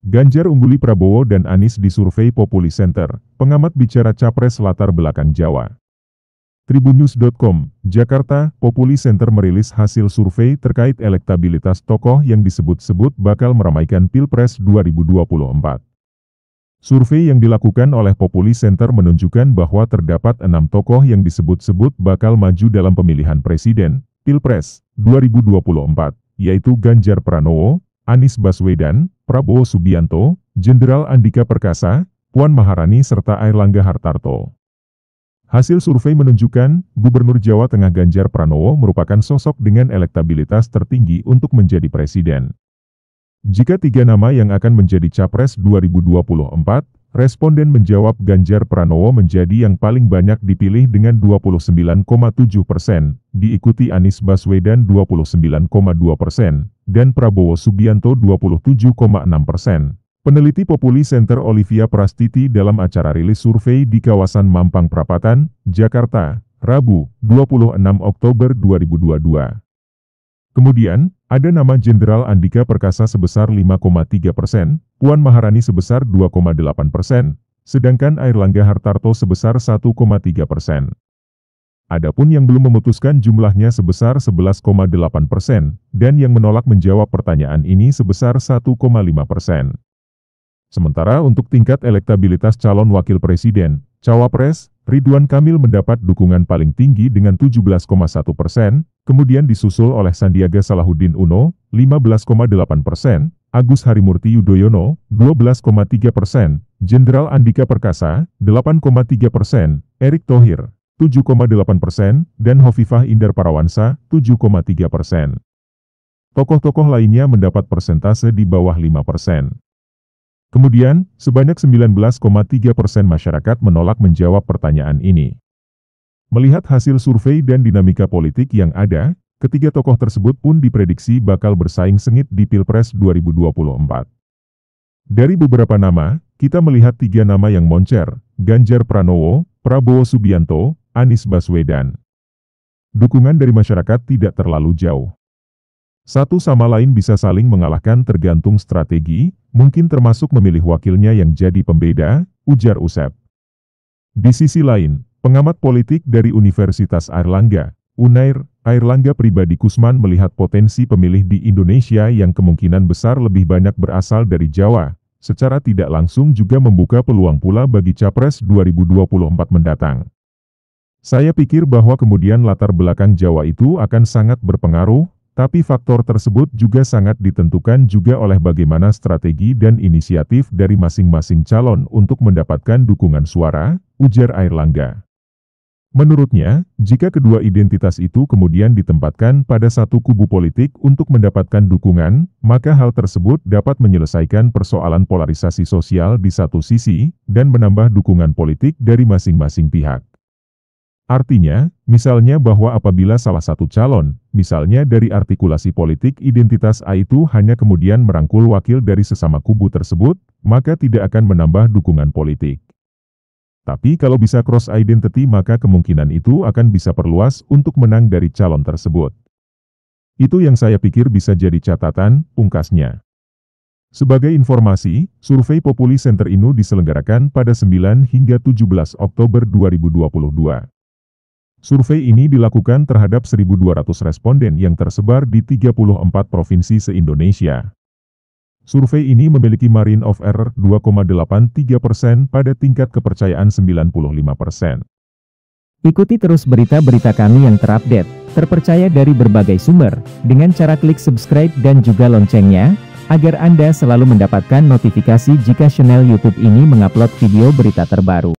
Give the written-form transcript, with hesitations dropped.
Ganjar ungguli Prabowo dan Anies di survei Populi Center, pengamat bicara capres latar belakang Jawa. Tribunnews.com, Jakarta, Populi Center merilis hasil survei terkait elektabilitas tokoh yang disebut-sebut bakal meramaikan Pilpres 2024. Survei yang dilakukan oleh Populi Center menunjukkan bahwa terdapat 6 tokoh yang disebut-sebut bakal maju dalam pemilihan presiden, Pilpres 2024, yaitu Ganjar Pranowo, Anies Baswedan, Prabowo Subianto, Jenderal Andika Perkasa, Puan Maharani serta Airlangga Hartarto. Hasil survei menunjukkan, Gubernur Jawa Tengah Ganjar Pranowo merupakan sosok dengan elektabilitas tertinggi untuk menjadi presiden. Jika 3 nama yang akan menjadi Capres 2024, responden menjawab Ganjar Pranowo menjadi yang paling banyak dipilih dengan 29,7%, diikuti Anies Baswedan 29,2%, dan Prabowo Subianto 27,6%. Peneliti Populi Center Olivia Prastiti dalam acara rilis survei di kawasan Mampang Perapatan, Jakarta, Rabu, 26 Oktober 2022. Kemudian, ada nama Jenderal Andika Perkasa sebesar 5,3%, Puan Maharani sebesar 2,8%, sedangkan Airlangga Hartarto sebesar 1,3%. Adapun yang belum memutuskan jumlahnya sebesar 11,8%, dan yang menolak menjawab pertanyaan ini sebesar 1,5%. Sementara untuk tingkat elektabilitas calon wakil presiden, Cawapres, Ridwan Kamil mendapat dukungan paling tinggi dengan 17,1%, kemudian disusul oleh Sandiaga Salahuddin Uno, 15,8%, Agus Harimurti Yudhoyono, 12,3%, Jenderal Andika Perkasa, 8,3%, Erick Thohir, 7,8%, dan Hovifah Indar Parawansa, 7,3%. Tokoh-tokoh lainnya mendapat persentase di bawah 5%. Kemudian, sebanyak 19,3% masyarakat menolak menjawab pertanyaan ini. Melihat hasil survei dan dinamika politik yang ada, ketiga tokoh tersebut pun diprediksi bakal bersaing sengit di Pilpres 2024. Dari beberapa nama, kita melihat 3 nama yang moncer, Ganjar Pranowo, Prabowo Subianto, Anies Baswedan. Dukungan dari masyarakat tidak terlalu jauh. Satu sama lain bisa saling mengalahkan tergantung strategi, mungkin termasuk memilih wakilnya yang jadi pembeda, ujar Usep. Di sisi lain, pengamat politik dari Universitas Airlangga, Unair, Airlangga Pribadi Kusman melihat potensi pemilih di Indonesia yang kemungkinan besar lebih banyak berasal dari Jawa, secara tidak langsung juga membuka peluang pula bagi Capres 2024 mendatang. Saya pikir bahwa kemudian latar belakang Jawa itu akan sangat berpengaruh, tapi faktor tersebut juga sangat ditentukan juga oleh bagaimana strategi dan inisiatif dari masing-masing calon untuk mendapatkan dukungan suara, ujar Airlangga. Menurutnya, jika kedua identitas itu kemudian ditempatkan pada satu kubu politik untuk mendapatkan dukungan, maka hal tersebut dapat menyelesaikan persoalan polarisasi sosial di satu sisi, dan menambah dukungan politik dari masing-masing pihak. Artinya, misalnya bahwa apabila salah satu calon, misalnya dari artikulasi politik identitas A itu hanya kemudian merangkul wakil dari sesama kubu tersebut, maka tidak akan menambah dukungan politik. Tapi kalau bisa cross identity maka kemungkinan itu akan bisa perluas untuk menang dari calon tersebut. Itu yang saya pikir bisa jadi catatan, pungkasnya. Sebagai informasi, survei Populi Center ini diselenggarakan pada 9 hingga 17 Oktober 2022. Survei ini dilakukan terhadap 1.200 responden yang tersebar di 34 provinsi se-Indonesia. Survei ini memiliki margin of error 2,83% pada tingkat kepercayaan 95%. Ikuti terus berita-berita kami yang terupdate, terpercaya dari berbagai sumber, dengan cara klik subscribe dan juga loncengnya, agar Anda selalu mendapatkan notifikasi jika channel YouTube ini mengupload video berita terbaru.